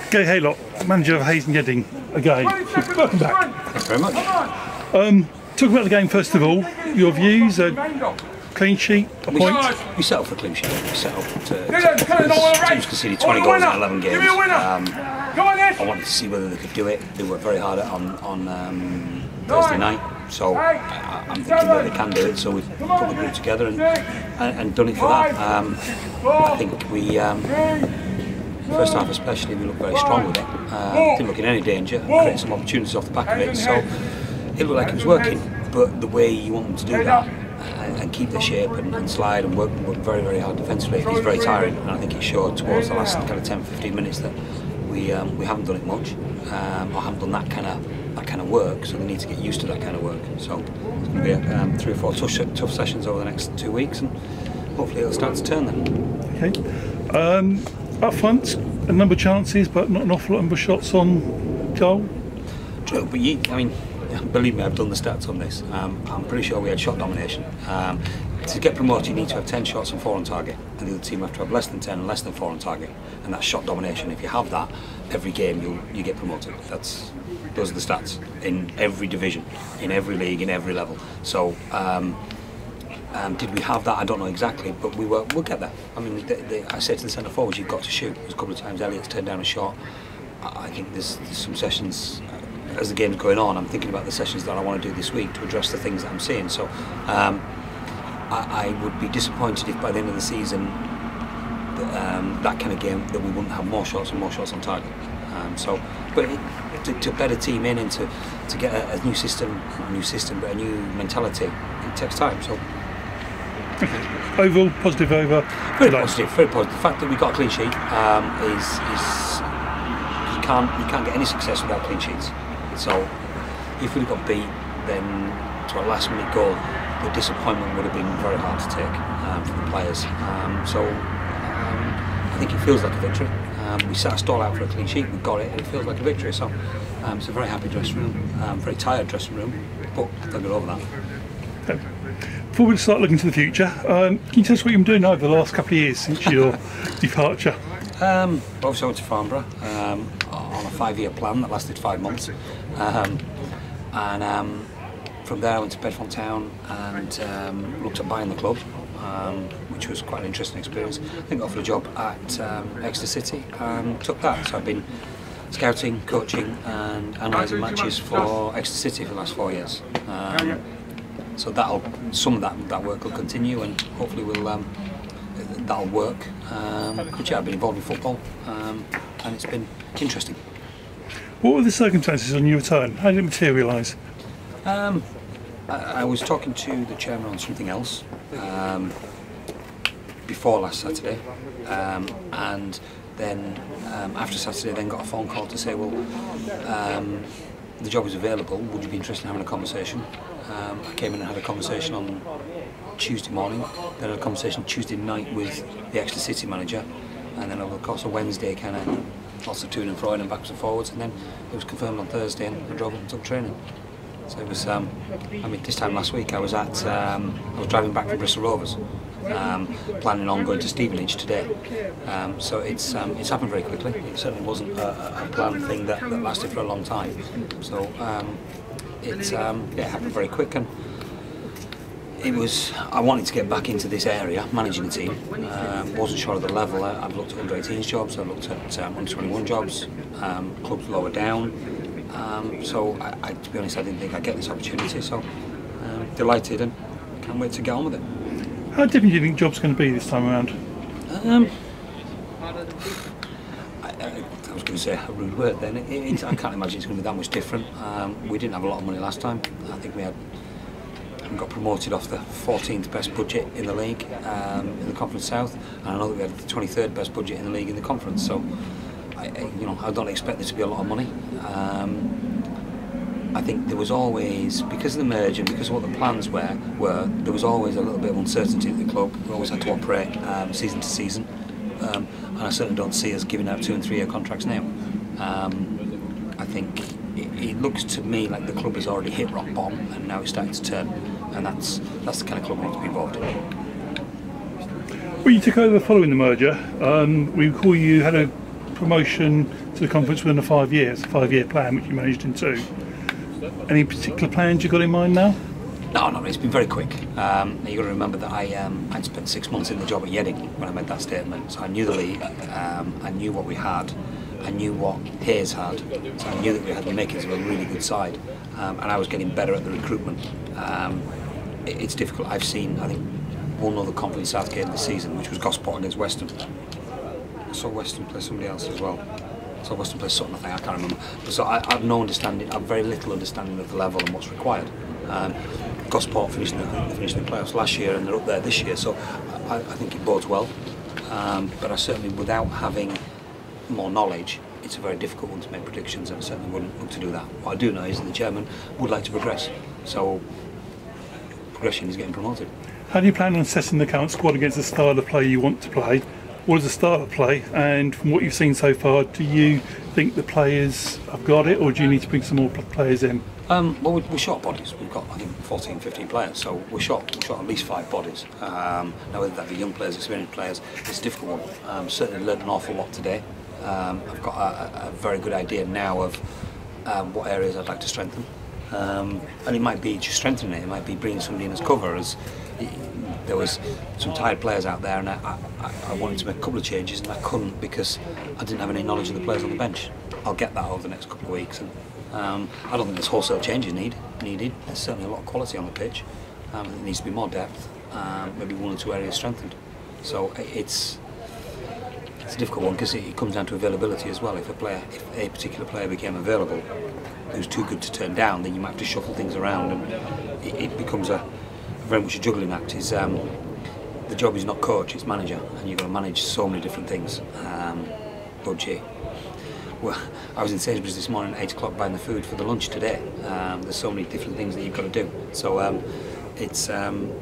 Gary Haylock, manager of Yeading Utd again. Welcome back. Thanks very much. Talk about the game first of all. Your views, a clean sheet, a point. We set up for a clean sheet. We set up to teams conceded 20 goals in 11 games. I wanted to see whether they could do it. They worked very hard on Thursday night, so I'm thinking that they can do it. So we've put the group together and done it for that. I think we. First half especially, we looked very strong with it. Didn't look in any danger, created some opportunities off the back of it, so it looked like it was working. But the way you want them to do that and keep their shape and slide and work very, very hard defensively is very tiring, and I think it showed towards the last kind of 10-15 minutes that we haven't done it much, or haven't done that kind of work, so they need to get used to that kind of work. So it's going to be 3 or 4 tough sessions over the next 2 weeks, and hopefully it'll start to turn then. Okay. Up front, a number of chances, but not an awful lot of shots on goal. True, but I mean, believe me, I've done the stats on this. I'm pretty sure we had shot domination. To get promoted, you need to have 10 shots and 4 on target, and the other team have to have less than 10 and less than 4 on target, and that's shot domination. If you have that, every game you get promoted. Those are the stats in every division, in every league, in every level. So. Did we have that? I don't know exactly, but we'll get there. I mean, I said to the centre forwards, you've got to shoot. There's a couple of times Elliot's turned down a shot. I think there's some sessions, as the game's going on, I'm thinking about the sessions that I want to do this week to address the things that I'm seeing. So I would be disappointed if by the end of the season, that kind of game, that we wouldn't have more shots and more shots on target. But to bet a team in and to get a new system, but a new mentality, it takes time. So. Overall, positive over. Very positive, very positive. The fact that we got a clean sheet is you can't get any success without clean sheets. So if we'd got beat, then to a last minute goal, the disappointment would have been very hard to take for the players. I think it feels like a victory. We set a stall out for a clean sheet, we got it, and it feels like a victory. So it's a very happy dressing room, very tired dressing room, but they'll get over that. Okay. Before we start looking to the future, can you tell us what you've been doing over the last couple of years since your departure? Obviously I went to Farnborough on a 5-year plan that lasted 5 months, and from there I went to Bedford Town and looked at buying the club, which was quite an interesting experience. I think I got offered a job at Exeter City and took that. So I've been scouting, coaching and analysing matches for Exeter City for the last 4 years. So some of that work will continue, and hopefully that'll work. But yeah, I've been involved in football, and it's been interesting. What were the circumstances on your return? How did it materialise? I was talking to the chairman on something else before last Saturday, and then after Saturday, then got a phone call to say, well, the job is available. Would you be interested in having a conversation? I came in and had a conversation on Tuesday morning, then had a conversation Tuesday night with the Exeter City manager, and then over the course of Wednesday, kind of lots of to and fro and backwards and forwards, and then it was confirmed on Thursday, and I drove up and took training. So it was, I mean, this time last week I was driving back from Bristol Rovers, planning on going to Stevenage today. So it's happened very quickly. It certainly wasn't a planned thing that lasted for a long time. So it happened very quick, and I wanted to get back into this area, managing a team. Wasn't sure of the level. I've looked at under-18s jobs, I've looked at under-21 jobs, clubs lower down. So to be honest, I didn't think I'd get this opportunity. So delighted and can't wait to get on with it. How different do you think job's going to be this time around? I was going to say a rude word then. I can't imagine it's going to be that much different. We didn't have a lot of money last time. I think we got promoted off the 14th best budget in the league in the Conference South, and I know that we had the 23rd best budget in the league in the Conference. So I don't expect there to be a lot of money. I think there was always, because of the merge and because of what the plans were, there was always a little bit of uncertainty at the club. We always had to operate season to season, and I certainly don't see us giving out 2- and 3-year contracts now. I think it looks to me like the club has already hit rock bottom, and now it's starting to turn, and that's the kind of club we need to be involved in. Well, you took over following the merger. We recall you had a promotion to the conference within 5 years, a 5-year plan which you managed in 2. Any particular plans you got in mind now? No, no, it's been very quick. You've got to remember that I'd spent 6 months in the job at Yeading when I made that statement. So I knew the league, I knew what we had, I knew what Hayes had, so I knew that we had the makings of a really good side, and I was getting better at the recruitment. It's difficult. I've seen, I think, one other Conference South game this season, which was Gosport against Western. I saw Western play somebody else as well. I saw Western play Sutton, I think, I can't remember. But so I have no understanding, I have very little understanding of the level and what's required. Gosport finished in the playoffs last year and they're up there this year, so I think it bodes well. But I certainly, without having more knowledge, it's a very difficult one to make predictions, and I certainly wouldn't look to do that. What I do know is that the chairman would like to progress, so progression is getting promoted. How do you plan on assessing the current squad against the style of play you want to play? What is the style of play, and from what you've seen so far, do you think the players have got it, or do you need to bring some more players in? Well, we're short bodies. We've got, I think, 14, 15 players, so we're short at least 5 bodies. Now, whether that be young players, experienced players, it's a difficult one. Certainly learned an awful lot today. I've got a very good idea now of what areas I'd like to strengthen. And it might be just strengthening it, might be bringing somebody in as cover. As there was some tired players out there, and I wanted to make a couple of changes, and I couldn't because I didn't have any knowledge of the players on the bench. I'll get that over the next couple of weeks. And I don't think there's wholesale changes needed. There's certainly a lot of quality on the pitch. There needs to be more depth, maybe 1 or 2 areas strengthened. So it's a difficult one because it comes down to availability as well. If a particular player became available who's too good to turn down, then you might have to shuffle things around, and it becomes very much a juggling act. The job is not coach, it's manager, and you've got to manage so many different things. Budget. Well, I was in Sainsbury's this morning at 8 o'clock buying the food for the lunch today. There's so many different things that you've got to do. So it's you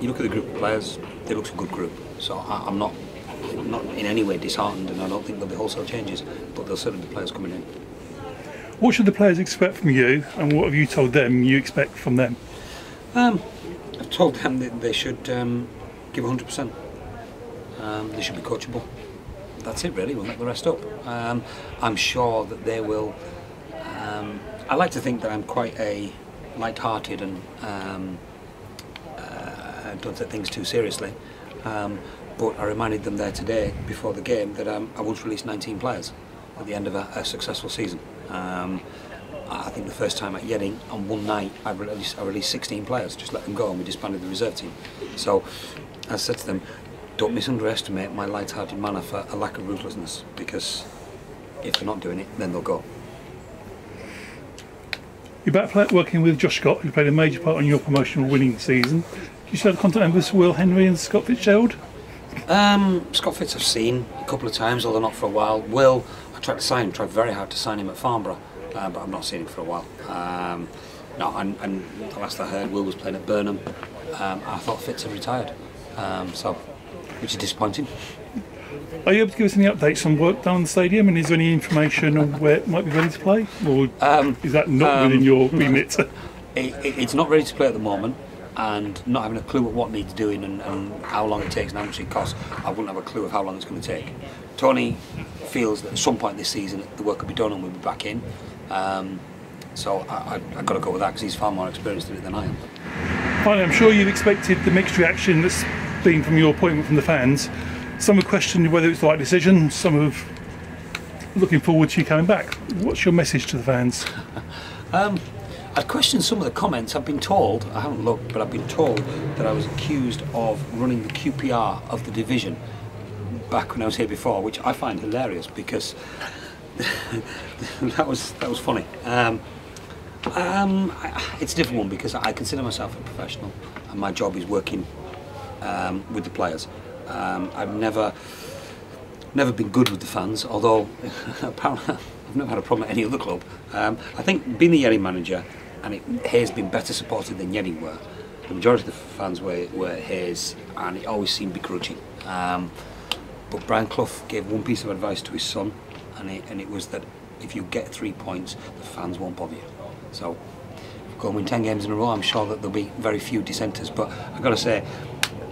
look at the group of players, they look a good group. So I'm not in any way disheartened, and I don't think there'll be wholesale changes, but there'll certainly be players coming in. What should the players expect from you, and what have you told them you expect from them? I've told them that they should give 100%. They should be coachable. That's it really, we'll make the rest up. I'm sure that they will. I like to think that I'm quite a light-hearted and don't take things too seriously. But I reminded them there today, before the game, that I once released 19 players at the end of a successful season. I think the first time at Yeading, on one night, I released 16 players, just let them go, and we disbanded the reserve team. So I said to them, don't misunderestimate my light-hearted manner for a lack of ruthlessness, because if they're not doing it, then they'll go. You're back working with Josh Scott, who played a major part in your promotional winning season. Do you still have contact numbers for Will Henry and Scott Fitzgerald? Scott Fitz I've seen a couple of times, although not for a while. Will, I tried to sign him, tried very hard to sign him at Farnborough, but I've not seen him for a while. No, and the last I heard, Will was playing at Burnham. I thought Fitz had retired, which is disappointing. Are you able to give us any updates on work done on the stadium, and is there any information on where it might be ready to play, or is that not within your remit? It's not ready to play at the moment, and not having a clue of what needs doing and how long it takes and how much it costs, I wouldn't have a clue of how long it's going to take. Tony feels that at some point this season the work will be done and we'll be back in, so I've got to go with that because he's far more experienced in it than I am. Finally, I'm sure you've expected the mixed reaction that's been from your appointment from the fans. Some have questioned whether it's the right decision, some have looking forward to you coming back. What's your message to the fans? I've questioned some of the comments. I've been told, I haven't looked, but I've been told that I was accused of running the QPR of the division back when I was here before, which I find hilarious because that was funny. It's a different one because I consider myself a professional and my job is working with the players. I've never been good with the fans, although apparently I've never had a problem at any other club. I think being the Yeading manager, and Hayes been better supported than Yeading were. The majority of the fans were Hayes, and it always seemed begrudging. But Brian Clough gave one piece of advice to his son, and it was that if you get 3 points, the fans won't bother you. So, if you go and win 10 games in a row, I'm sure that there'll be very few dissenters. But I've got to say,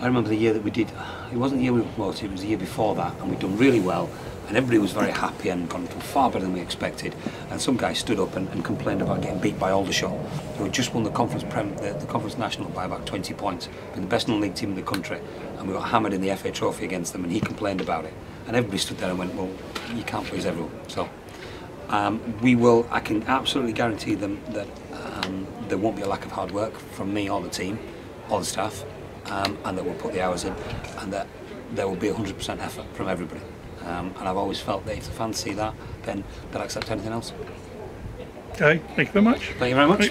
I remember the year that we did, it wasn't the year we were promoted, it was the year before that, and we'd done really well, and everybody was very happy and gone far better than we expected. And some guy stood up and complained about getting beat by Aldershot, who had just won the Conference the Conference National by about 20 points, being the best non-league team in the country, and we got hammered in the FA Trophy against them, and he complained about it. And everybody stood there and went, well, you can't please everyone. So I can absolutely guarantee them that there won't be a lack of hard work from me or the team, or the staff, and that we'll put the hours in, and that there will be 100% effort from everybody. And I've always felt that if the fans see that, then they'll accept anything else. Okay, thank you very much. Thank you very much.